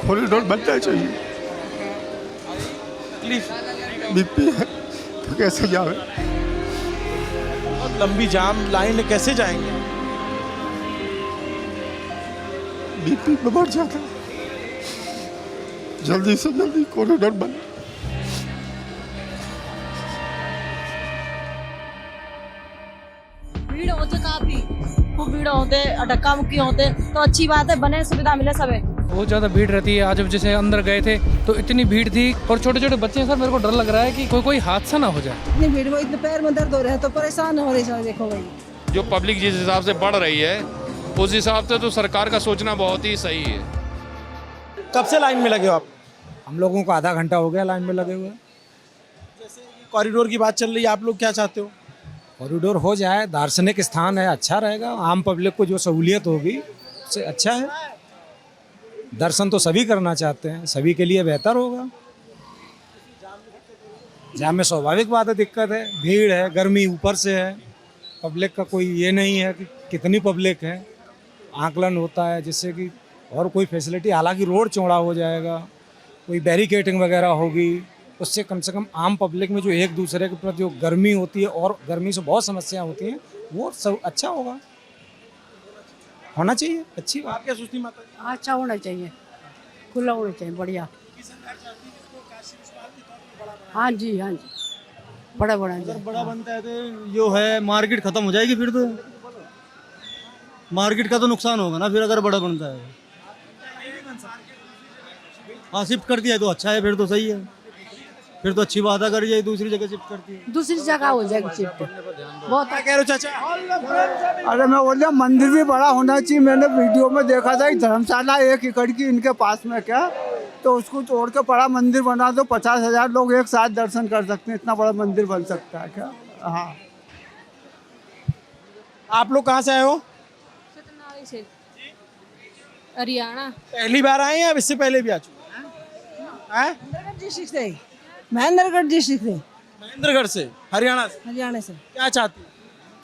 Corridor बनना चाहिए। तकलीफ बीपी है तो कैसे जावे? बहुत लंबी जाम लाइन में कैसे जाएंगे? बीपी में बढ़ जाता है। जल्दी से जल्दी कॉरिडोर बने। भीड़ होते काफी खूब भीड़ होते धक्का मुक्की होते तो अच्छी बात है, बने सुविधा मिले सबे। बहुत ज़्यादा भीड़ रहती है। आज जब जैसे अंदर गए थे तो इतनी भीड़ थी और छोटे छोटे बच्चे हैं सर, मेरे को डर लग रहा है कि कोई हादसा ना हो जाए। इतनी भीड़ में इतने पैर में दर्द हो रहे हैं तो परेशान हो रही है। देखो भाई, जो पब्लिक जिस हिसाब से बढ़ रही है उस हिसाब से तो सरकार का सोचना बहुत ही सही है। कब से लाइन में लगे हो आप? हम लोगों को आधा घंटा हो गया लाइन में लगे हुए। जैसे कॉरिडोर की बात चल रही है, आप लोग क्या चाहते हो? कॉरिडोर हो जाए, दार्शनिक स्थान है, अच्छा रहेगा। आम पब्लिक को जो सहूलियत होगी उससे अच्छा है। दर्शन तो सभी करना चाहते हैं, सभी के लिए बेहतर होगा। जाम में स्वाभाविक बात है, दिक्कत है, भीड़ है, गर्मी ऊपर से है। पब्लिक का कोई ये नहीं है कि कितनी पब्लिक है, आकलन होता है जिससे कि और कोई फैसिलिटी, हालांकि रोड चौड़ा हो जाएगा, कोई बैरिकेटिंग वगैरह होगी, उससे कम से कम आम पब्लिक में जो एक दूसरे के प्रति जो गर्मी होती है और गर्मी से बहुत समस्याएं होती हैं, वो सब अच्छा होगा, होना चाहिए। अच्छी बात। आप क्या सोचती माता जी? अच्छा होना चाहिए, खुला होना चाहिए, बढ़िया। हाँ जी, हाँ जी, बड़ा बड़ा अगर बड़ा बनता है तो जो है मार्केट खत्म हो जाएगी। फिर तो मार्केट का तो नुकसान होगा ना फिर अगर बड़ा बनता है। हाँ, शिफ्ट कर दिया है तो अच्छा है, फिर तो सही है, फिर तो अच्छी बात है। अगर ये दूसरी जगह शिफ्ट करती है, दूसरी जगह हो जाएगी शिफ्ट। बहुत क्या कह रहे हो चाचा? अरे मैं बोल रहा मंदिर भी बड़ा होना चाहिए। मैंने वीडियो में देखा था एक धर्मशाला 1 एकड़ की इनके पास में क्या, तो उसको तोड़ के बड़ा मंदिर बना दो, 50,000 लोग एक साथ दर्शन कर सकते हैं। इतना बड़ा मंदिर बन सकता है क्या? हाँ। आप लोग कहाँ से आए हो? सतनारी से हरियाणा। पहली बार आए हैं या इससे पहले भी आ चुके हैं? डिस्ट्रिक्ट से, महेंद्रगढ़ डिस्ट्रिक्ट से, महेंद्रगढ़ से, हरियाणा से। हरियाणा से। क्या चाहती हैं?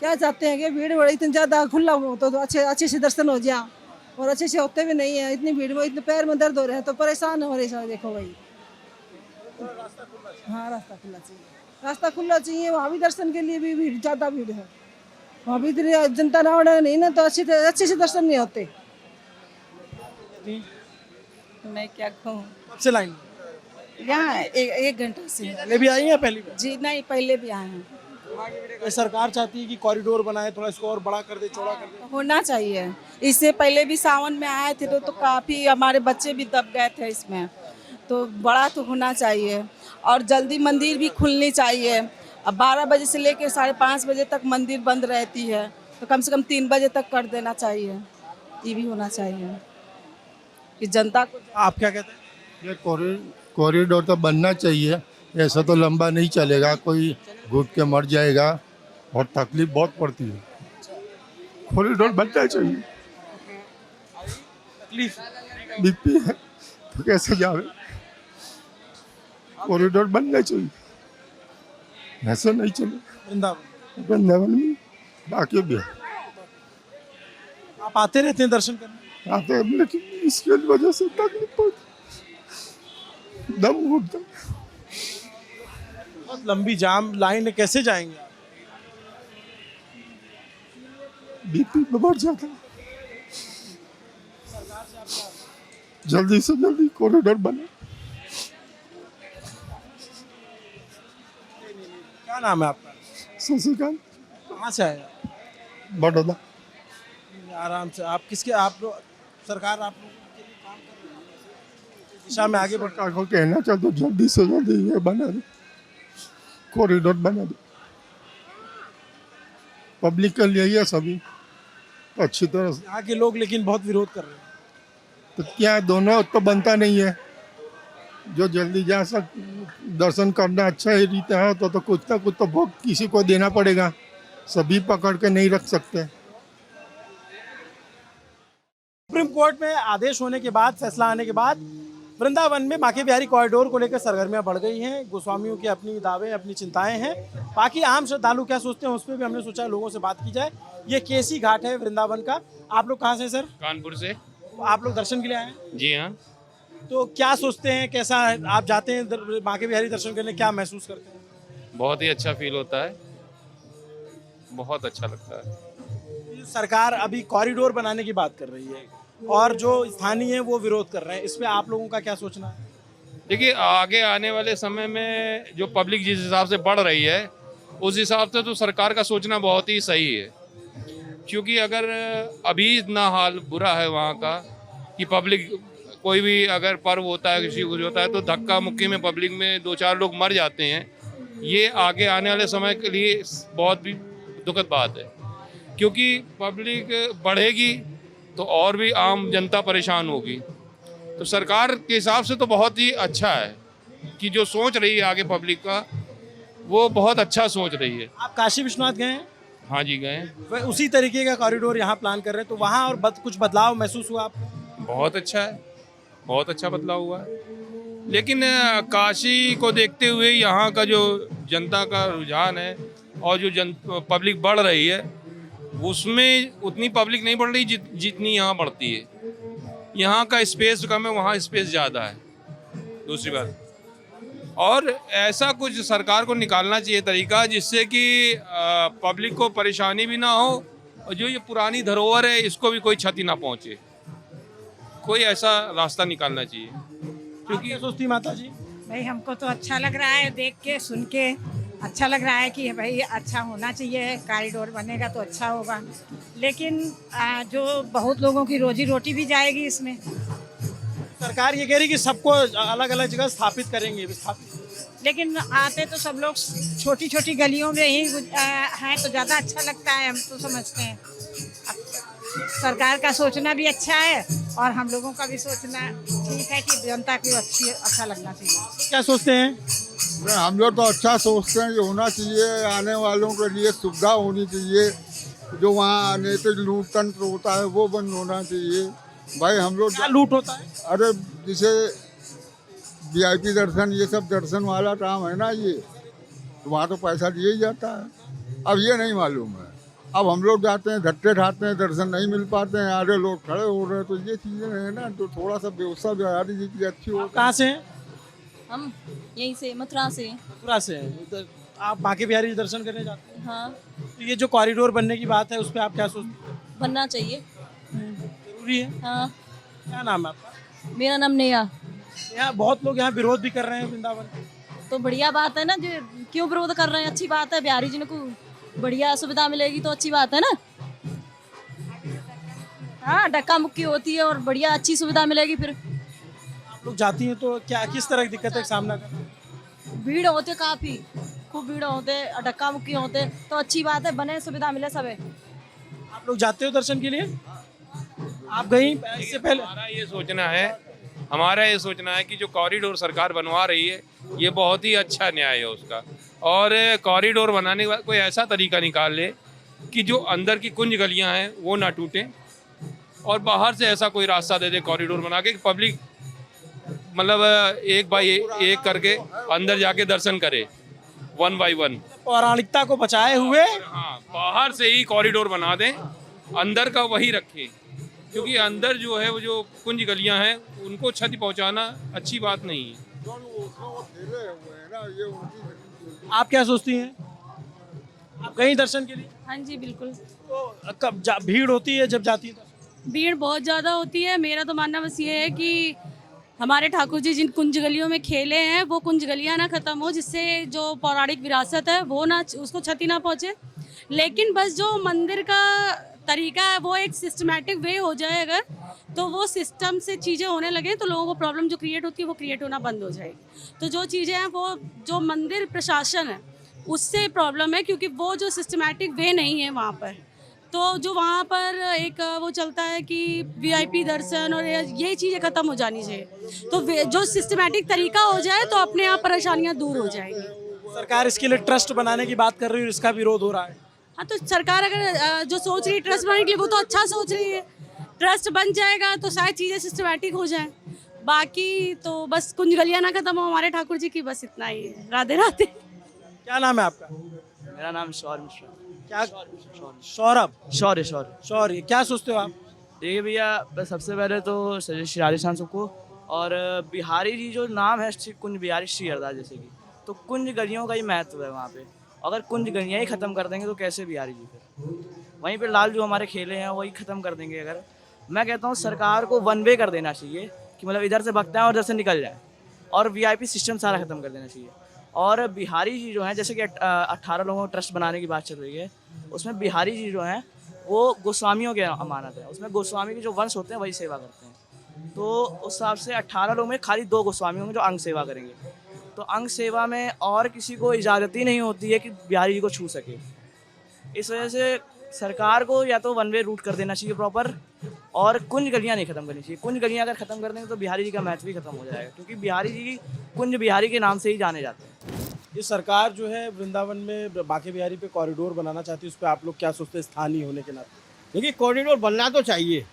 क्या चाहते हैं कि भीड़ बड़ी इतनी ज़्यादा खुला हो तो अच्छे से दर्शन हो जाए, और अच्छे से होते भी नहीं है। इतनी भीड़ में इतने पैर में दर्द हो रहे हैं तो परेशान हो रही है। देखो भाई, हाँ रास्ता खुला चाहिए, रास्ता खुला चाहिए। वहाँ भी दर्शन के लिए भी भीड़, ज़्यादा भीड़ है वहाँ भी। इतनी जनता ना उड़ा नहीं ना तो अच्छे से दर्शन नहीं होते। मैं क्या कहूँ, कब से लाइन में? यहाँ एक घंटा से। पहले भी आई हैं या पहली बार? जी नहीं, पहले भी आए हैं। ये सरकार चाहती है कि कॉरिडोर बनाए, थोड़ा इसको और बड़ा कर दे, चौड़ा कर दे। होना चाहिए। इससे पहले भी सावन में आए थे तो काफ़ी हमारे बच्चे भी दब गए थे इसमें, तो बड़ा तो होना चाहिए। और जल्दी मंदिर भी खुलनी चाहिए। अब 12 बजे से लेकर 5:30 बजे तक मंदिर बंद रहती है, तो कम से कम 3 बजे तक कर देना चाहिए। ये भी होना चाहिए कि जनता को। आप क्या कहते हैं? ये कॉरिडोर तो बनना चाहिए। ऐसा तो लंबा नहीं चलेगा, कोई घुट के मर जाएगा और तकलीफ बहुत पड़ती है। कॉरिडोर बनना चाहिए। तकलीफ बीपी है तो कैसे जावे? कॉरिडोर बनना चाहिए, ऐसा नहीं चले। वृंदावन में बाकी भी है। आप आते रहते हैं दर्शन करने? आते हैं, लेकिन इसकी वजह से तकलीफ पड़ती, दम घुटता। बहुत लंबी जाम लाइन में कैसे जाएंगे? बीपी में बढ़ जाता है। जल्दी से जल्दी कॉरिडोर बने। क्या नाम है आपका? शशिकांत, कहाँ से आए? बड़ौदा। आराम से। आप किसके, आप लोग, सरकार आप लोगों के लिए काम कर रही है, इस दिशा में आगे बढ़। सरकार को कहना चाहते जल्दी से जल्दी ये बना दे, कॉरिडोर बना दे। पब्लिक के लिए ये सभी अच्छी तरह से। यहाँ के लोग लेकिन बहुत विरोध कर रहे हैं। तो क्या दोनों तो बनता नहीं है? जो जल्दी जा दर्शन करना अच्छा ही रहता है तो कुछ ना कुछ तो भोग किसी को देना पड़ेगा, सभी पकड़ के नहीं रख सकते। सुप्रीम कोर्ट में आदेश होने के बाद, फैसला आने के बाद वृंदावन में बांके बिहारी कॉरिडोर को लेकर सरगर्मियां बढ़ गई हैं। गोस्वामियों की अपनी दावे, अपनी चिंताएं हैं। बाकी आम श्रद्धालु क्या सोचते हैं उस पर भी हमने सोचा लोगों से बात की जाए। ये केसी घाट है वृंदावन का। आप लोग कहाँ से सर? कानपुर से। आप लोग दर्शन के लिए आए हैं? जी हाँ। तो क्या सोचते हैं, कैसा है? आप जाते हैं माँ के बिहारी दर्शन करने, क्या महसूस करते हैं? बहुत ही अच्छा फील होता है, बहुत अच्छा लगता है। सरकार अभी कॉरिडोर बनाने की बात कर रही है और जो स्थानीय है वो विरोध कर रहे हैं, इसमें आप लोगों का क्या सोचना है? देखिए, आगे आने वाले समय में जो पब्लिक जिस हिसाब से बढ़ रही है उस हिसाब से तो सरकार का सोचना बहुत ही सही है, क्योंकि अगर अभी इतना हाल बुरा है वहाँ का कि पब्लिक कोई भी अगर पर्व होता है, किसी कुछ होता है तो धक्का मुक्की में पब्लिक में 2-4 लोग मर जाते हैं। ये आगे आने वाले समय के लिए बहुत भी दुखद बात है, क्योंकि पब्लिक बढ़ेगी तो और भी आम जनता परेशान होगी। तो सरकार के हिसाब से तो बहुत ही अच्छा है कि जो सोच रही है आगे पब्लिक का, वो बहुत अच्छा सोच रही है। आप काशी विश्वनाथ गए हैं? हाँ जी, गए हैं। वह उसी तरीके का कॉरिडोर यहाँ प्लान कर रहे हैं, तो वहाँ और कुछ बदलाव महसूस हुआ आपको? बहुत अच्छा है, बहुत अच्छा बदलाव हुआ है। लेकिन काशी को देखते हुए यहाँ का जो जनता का रुझान है और जो पब्लिक बढ़ रही है, उसमें उतनी पब्लिक नहीं बढ़ रही जितनी यहाँ बढ़ती है। यहाँ का स्पेस कम है, वहाँ स्पेस ज़्यादा है, दूसरी बात। और ऐसा कुछ सरकार को निकालना चाहिए तरीका जिससे कि पब्लिक को परेशानी भी ना हो और जो ये पुरानी धरोहर है इसको भी कोई क्षति ना पहुँचे। कोई ऐसा रास्ता निकालना चाहिए। क्योंकि क्या सोचती माता जी? भाई हमको तो अच्छा लग रहा है, देख के सुन के अच्छा लग रहा है कि भाई अच्छा होना चाहिए, कॉरिडोर बनेगा तो अच्छा होगा। लेकिन जो बहुत लोगों की रोजी रोटी भी जाएगी इसमें। सरकार ये कह रही कि सबको अलग अलग जगह स्थापित करेंगे, लेकिन आते तो सब लोग छोटी छोटी गलियों में ही हैं तो ज़्यादा अच्छा लगता है, हम तो समझते हैं। सरकार का सोचना भी अच्छा है और हम लोगों का भी सोचना ठीक है कि जनता को अच्छा लगना चाहिए। क्या सोचते हैं? हम लोग तो अच्छा सोचते हैं कि होना चाहिए, आने वालों के लिए सुविधा होनी चाहिए, जो वहाँ अनैतिक लूट तंत्र होता है वो बंद होना चाहिए। भाई हम लोग क्या लूट होता है? अरे जैसे VIP दर्शन, ये सब दर्शन वाला काम है ना, ये तो वहाँ तो पैसा दिया ही जाता है। अब ये नहीं मालूम है, अब हम लोग जाते हैं, धक्के खाते हैं, दर्शन नहीं मिल पाते हैं, आधे लोग खड़े हो रहे हैं, तो ये चीज़ें है ना, तो थोड़ा सा व्यवस्था बिहारी जी की अच्छी हो। कहाँ से हैं? हम यहीं से मथुरा से। मथुरा से हैं। आप बांके बिहारी जी दर्शन करने जाते हैं? हाँ। तो ये जो कॉरिडोर बनने की बात है उस पर आप क्या सोचते हैं? बनना चाहिए, जरूरी है। हाँ। क्या नाम है आपका? मेरा नाम नेहा। यहाँ बहुत लोग यहाँ विरोध भी कर रहे हैं वृंदावन। तो बढ़िया बात है ना, जो क्यों विरोध कर रहे हैं, अच्छी बात है। बिहारी जी को बढ़िया सुविधा मिलेगी तो अच्छी बात है ना। हाँ, धक्का मुक्की होती है और बढ़िया अच्छी सुविधा मिलेगी। फिर आप लोग जाती हैं तो क्या किस तरह की दिक्कत का सामना करना? भीड़ होते, काफी खूब भीड़ होते, धक्का मुक्की होते, तो अच्छी बात है, बने सुविधा मिले सबे। आप लोग जाते हो दर्शन के लिए? आप गई इससे पहले? हमारा ये सोचना है कि जो कॉरिडोर सरकार बनवा रही है ये बहुत ही अच्छा न्याय है उसका, और कॉरिडोर बनाने के बाद कोई ऐसा तरीका निकाल ले कि जो अंदर की कुंज गलियां हैं वो ना टूटें, और बाहर से ऐसा कोई रास्ता दे दे कॉरिडोर बना के, पब्लिक मतलब एक बाई एक करके अंदर जाके दर्शन करे, 1 by 1। पौराणिकता को बचाए हुए हाँ, बाहर से ही कॉरिडोर बना दें, अंदर का वही रखें, क्योंकि अंदर जो है वो जो कुंज गलियां हैं उनको क्षति पहुंचाना अच्छी बात नहीं है। आप क्या सोचती हैं? आप गई दर्शन के लिए? हाँ जी बिल्कुल। तो कब भीड़ होती है जब जाती है? भीड़ बहुत ज़्यादा होती है। मेरा तो मानना बस ये है कि हमारे ठाकुर जी जिन कुंज गलियों में खेले हैं वो कुंज गलियाँ ना ख़त्म हो, जिससे जो पौराणिक विरासत है वो ना, उसको क्षति ना पहुँचे। लेकिन बस जो मंदिर का तरीका है वो एक सिस्टमेटिक वे हो जाए, अगर तो वो सिस्टम से चीज़ें होने लगे तो लोगों को प्रॉब्लम जो क्रिएट होती है वो क्रिएट होना बंद हो जाएगी। तो जो चीज़ें हैं वो जो मंदिर प्रशासन है उससे प्रॉब्लम है, क्योंकि वो जो सिस्टमेटिक वे नहीं है वहाँ पर। तो जो वहाँ पर एक वो चलता है कि VIP दर्शन और ये चीज़ें ख़त्म हो जानी चाहिए। तो जो सिस्टमेटिक तरीका हो जाए तो अपने आप परेशानियाँ दूर हो जाएंगी। सरकार इसके लिए ट्रस्ट बनाने की बात कर रही है, इसका विरोध हो रहा है। हाँ, तो सरकार अगर जो सोच रही है ट्रस्ट बनाने के लिए वो तो अच्छा सोच रही है। ट्रस्ट बन जाएगा तो शायद चीज़ें सिस्टमेटिक हो जाएं। बाकी तो बस कुंज गलियाँ ना खत्म हो हमारे ठाकुर जी की, बस इतना ही है। राधे राधे। क्या नाम है आपका? मेरा नाम शौर्य मिश्रा। क्या? सौरभ। शौर्य। क्या सोचते हो आप? देखिए भैया, सबसे पहले तो श्री राधेश्याम सबको और बिहारी जी जो नाम है कुंज बिहारी श्री हरदास जैसे कि, तो कुंज गलियों का ही महत्व है वहाँ पे। अगर कुंज गलियाँ ही ख़त्म कर देंगे तो कैसे बिहारी जी फिर? वहीं पे लाल जो हमारे खेले हैं वही ख़त्म कर देंगे। अगर मैं कहता हूँ सरकार को वन वे कर देना चाहिए कि मतलब इधर से भगता है और इधर से निकल जाए, और VIP सिस्टम सारा ख़त्म कर देना चाहिए। और बिहारी जी जो हैं, जैसे कि 18 लोगों का ट्रस्ट बनाने की बात चल रही है, उसमें बिहारी जी जो हैं वो गोस्वामियों के अमानत है। उसमें गोस्वामी के जो वंश होते हैं वही सेवा करते हैं। तो उस हिसाब से 18 लोग में खाली 2 गोस्वामी होंगे जो अंग सेवा करेंगे। तो अंग सेवा में और किसी को इजाज़त ही नहीं होती है कि बिहारी जी को छू सके। इस वजह से सरकार को या तो वन वे रूट कर देना चाहिए प्रॉपर, और कुंज गलियाँ नहीं ख़त्म करनी चाहिए। कुंज गलियाँ अगर ख़त्म कर देंगे तो बिहारी जी का महत्व भी ख़त्म हो जाएगा, क्योंकि बिहारी जी कुंज बिहारी के नाम से ही जाने जाते हैं। ये सरकार जो है वृंदावन में बांके बिहारी पे कॉरिडोर बनाना चाहती है, उस पर आप लोग क्या सोचते हैं स्थानीय होने के नाते? देखिए कॉरिडोर बनना तो चाहिए,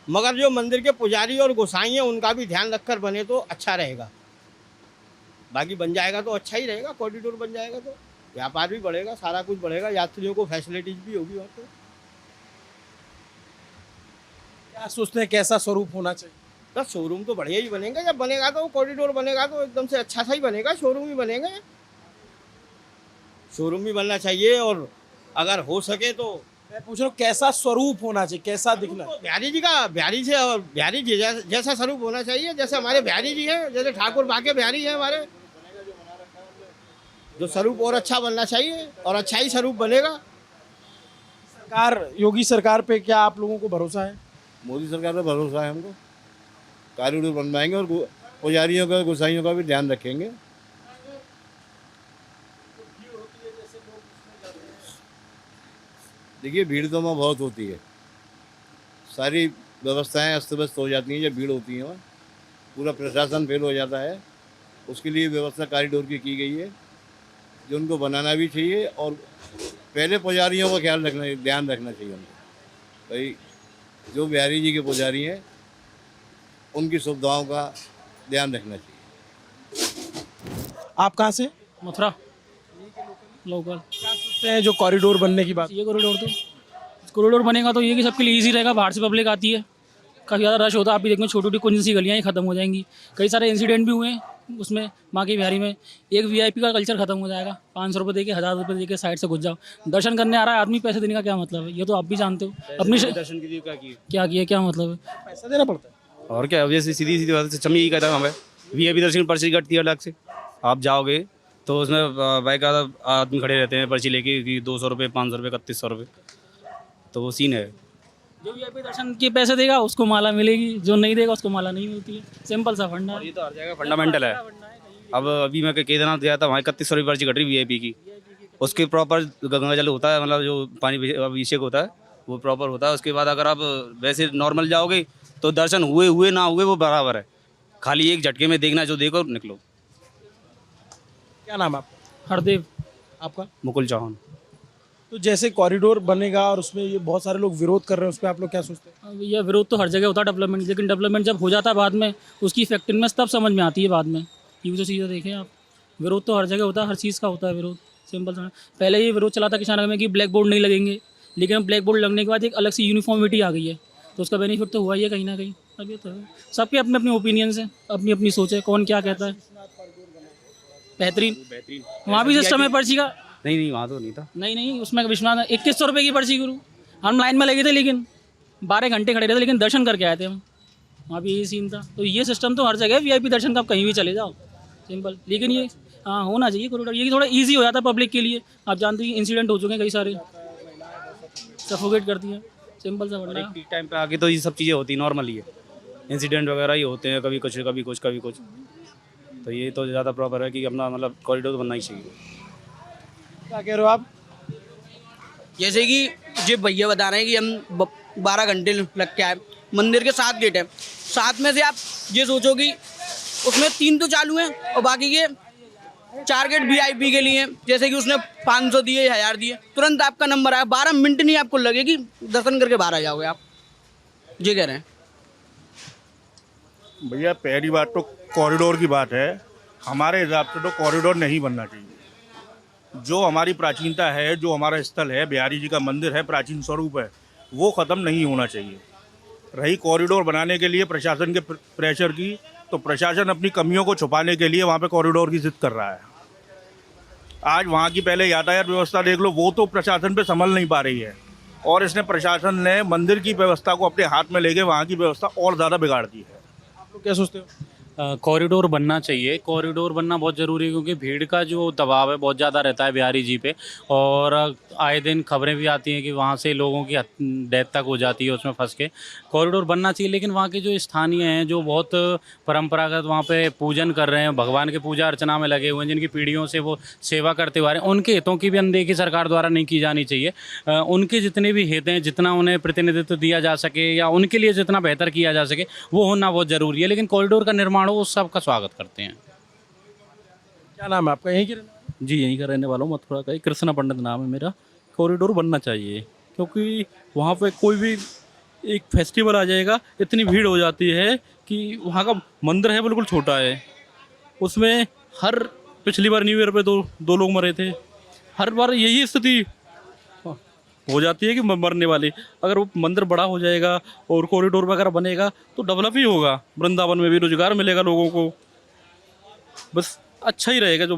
मगर जो मंदिर के पुजारी और गोसाई हैं उनका भी ध्यान रखकर बने तो अच्छा रहेगा। बाकी बन जाएगा तो अच्छा ही रहेगा, कॉरिडोर बन जाएगा तो व्यापार भी बढ़ेगा, सारा कुछ बढ़ेगा, यात्रियों को फैसिलिटीज भी होगी वहाँ पे। क्या सोचते हैं कैसा स्वरूप होना चाहिए? तो शोरूम तो बढ़िया ही बनेगा, जब बनेगा तो कॉरिडोर बनेगा तो एकदम से अच्छा सा ही बनेगा, शोरूम ही बनेगा। शोरूम भी बनना चाहिए, और अगर हो सके तो मैं पूछ रहा हूँ कैसा स्वरूप होना चाहिए, कैसा दिखना? तो बिहारी जी का, बिहारी से और बिहारी जी जैसा स्वरूप होना चाहिए, जैसे हमारे बिहारी जी हैं, जैसे ठाकुर बांके बिहारी हैं हमारे, जो स्वरूप और अच्छा बनना चाहिए, और अच्छा ही स्वरूप बनेगा। सरकार, योगी सरकार पे क्या आप लोगों को भरोसा है? मोदी सरकार पर भरोसा है हमको। कॉरिडोर बनवाएंगे और पुजारियों का, गोसाइयों का भी ध्यान रखेंगे। देखिए भीड़ तो वहाँ बहुत होती है, सारी व्यवस्थाएं अस्त व्यस्त हो जाती हैं जब भीड़ होती है, वहाँ पूरा प्रशासन फेल हो जाता है। उसके लिए व्यवस्था कॉरिडोर की गई है, जो उनको बनाना भी चाहिए, और पहले पुजारियों का ध्यान रखना चाहिए उनको। भाई जो बिहारी जी के पुजारी हैं उनकी सुविधाओं का ध्यान रखना चाहिए। आप कहाँ से? मथुरा लोकल। क्या सोचते हैं जो कॉरिडोर बनने की बात? ये कॉरिडोर बनेगा तो ये कि सबके लिए इजी रहेगा। बाहर से पब्लिक आती है, काफ़ी ज़्यादा रश होता है। आप भी देखेंगे छोटी छोटी कुंज सी गलियाँ ही ख़त्म हो जाएंगी। कई सारे इंसिडेंट भी हुए हैं उसमें, बांके बिहारी में। एक VIP का कल्चर ख़त्म हो जाएगा। 500 रुपये दे के, 1000 रुपये दे के साइड से घुस जाओ। दर्शन करने आ रहा है आदमी, पैसे देने का क्या मतलब है? ये तो आप भी जानते हो। अपनी दर्शन के लिए क्या किया, क्या मतलब है? पैसा देना पड़ता है। और क्या, जैसे सीधी सीधी बात सिस्टम यही कहता है हमें। VIP दर्शन पर्ची कटती है अलग से, आप जाओगे तो उसमें बाइक आदमी खड़े रहते हैं पर्ची लेके कि 200 रुपये, 500 रुपये, 3100 रुपये। तो वो सीन है। जो VIP दर्शन के पैसे देगा उसको माला मिलेगी, जो नहीं देगा उसको माला नहीं मिलती है। सिंपल सा फंडा है। ये तो हर जगह फंडामेंटल है। अब अभी मैं केदारनाथ गया था, वहाँ 3100 रुपये पर्ची कट रही VIP की। उसके प्रॉपर गंगा जल होता है, मतलब जो पानी अभिषेक होता है वो प्रॉपर होता है। उसके बाद अगर आप वैसे नॉर्मल जाओगे तो दर्शन हुए ना हुए वो बराबर है। खाली एक झटके में देखना, जो देखो निकलो। क्या नाम है आपका? हरदेव। आपका? मुकुल चौहान। तो जैसे कॉरिडोर बनेगा और उसमें ये बहुत सारे लोग विरोध कर रहे हैं, उस पर आप लोग क्या सोचते हैं? अब यह विरोध तो हर जगह होता है डेवलपमेंट, लेकिन डेवलपमेंट जब हो जाता है बाद में उसकी इफेक्टिवनेस तब समझ में आती है बाद में। ये तो चीज़ें देखें आप, विरोध तो हर जगह होता है, हर चीज़ का होता है विरोध। सिंपल सा, पहले ये विरोध चला था किसान में कि ब्लैक बोर्ड नहीं लगेंगे, लेकिन ब्लैक बोर्ड लगने के बाद एक अलग सी यूनिफॉर्मिटी आ गई है, तो उसका बेनिफिट तो हुआ ही है कहीं ना कहीं। अब ये तो है, सबके अपने अपने ओपिनियन है, अपनी अपनी सोच है, कौन क्या कहता है। बेहतरीन। वहाँ भी सिस्टम है पर्ची का? नहीं वहाँ तो नहीं था। नहीं उसमें विश्वनाथ 2100 रुपये की पर्ची गुरु। हम लाइन में लगे थे, लेकिन 12 घंटे खड़े रहे थे, लेकिन दर्शन करके आए थे हम। वहाँ भी यही सीन था। तो ये सिस्टम तो हर जगह VIP दर्शन का, आप कहीं भी चले जाओ, सिंपल। लेकिन ये हाँ होना चाहिए कॉरिडोर, ये थोड़ा ईजी हो जाता है पब्लिक के लिए। आप जानते हैं इंसिडेंट हो चुके हैं कई सारे, सफोकेट करती है। सिंपल सा बढ़ रहा है। ठीक टाइम पे आके तो ये सब चीज़ें होती नॉर्मल ही है। इंसिडेंट वगैरह ही होते हैं, कभी कुछ कभी कुछ कभी कुछ। तो ये तो ज़्यादा प्रॉपर है कि अपना मतलब कॉरिडोर तो बनना ही चाहिए। क्या कह रहे हो आप? जैसे कि जो भैया बता रहे हैं कि हम 12 घंटे लग के आए। मंदिर के 7 गेट हैं, 7 में से आप ये सोचो कि उसमें 3 तो चालू हैं और बाकी के 4 गेट VIP के लिए हैं। जैसे कि उसने 500 दिए, 1000 दिए, तुरंत आपका नंबर आया, 12 मिनट नहीं आपको लगेगी, दर्शन करके बाहर आ जाओगे आप। ये कह रहे हैं भैया। पहली बात तो कॉरिडोर की बात है, हमारे हिसाब से तो कॉरिडोर नहीं बनना चाहिए। जो हमारी प्राचीनता है, जो हमारा स्थल है, बिहारी जी का मंदिर है, प्राचीन स्वरूप है, वो ख़त्म नहीं होना चाहिए। रही कॉरिडोर बनाने के लिए प्रशासन के प्रेशर की, तो प्रशासन अपनी कमियों को छुपाने के लिए वहाँ पे कॉरिडोर की जिद कर रहा है। आज वहाँ की पहले यातायात व्यवस्था देख लो, वो तो प्रशासन पे संभल नहीं पा रही है, और इसने प्रशासन ने मंदिर की व्यवस्था को अपने हाथ में लेके वहाँ की व्यवस्था और ज़्यादा बिगाड़ दी है। आप लोग क्या सोचते हो? कॉरिडोर बनना चाहिए, कॉरिडोर बनना बहुत ज़रूरी है क्योंकि भीड़ का जो दबाव है बहुत ज़्यादा रहता है बिहारी जी पे, और आए दिन खबरें भी आती हैं कि वहाँ से लोगों की डेथ तक हो जाती है उसमें फंस के। कॉरिडोर बनना चाहिए, लेकिन वहाँ के जो स्थानीय हैं जो बहुत परंपरागत वहाँ पे पूजन कर रहे हैं, भगवान के पूजा अर्चना में लगे हुए हैं, जिनकी पीढ़ियों से वो सेवा करते हुए आ रहे हैं, उनके हितों की भी अनदेखी सरकार द्वारा नहीं की जानी चाहिए। उनके जितने भी हित हैं, जितना उन्हें प्रतिनिधित्व दिया जा सके या उनके लिए जितना बेहतर किया जा सके वो होना बहुत ज़रूरी है। लेकिन कॉरिडोर का निर्माण हो उस सबका स्वागत करते हैं। क्या नाम है आपका? यहीं के रहने वाले? जी यहीं का रहने वाला हूँ, मथुरा का ही। कृष्णा पंडित नाम है मेरा। कॉरिडोर बनना चाहिए क्योंकि वहाँ पे कोई भी एक फेस्टिवल आ जाएगा, इतनी भीड़ हो जाती है कि वहाँ का मंदिर है बिल्कुल छोटा है, उसमें पिछली बार न्यू ईयर पे दो लोग मरे थे। हर बार यही स्थिति हो जाती है कि मरने वाले। अगर वो मंदिर बड़ा हो जाएगा और कॉरिडोर वगैरह बनेगा तो डेवलप ही होगा, वृंदावन में भी रोजगार मिलेगा लोगों को, बस अच्छा ही रहेगा जो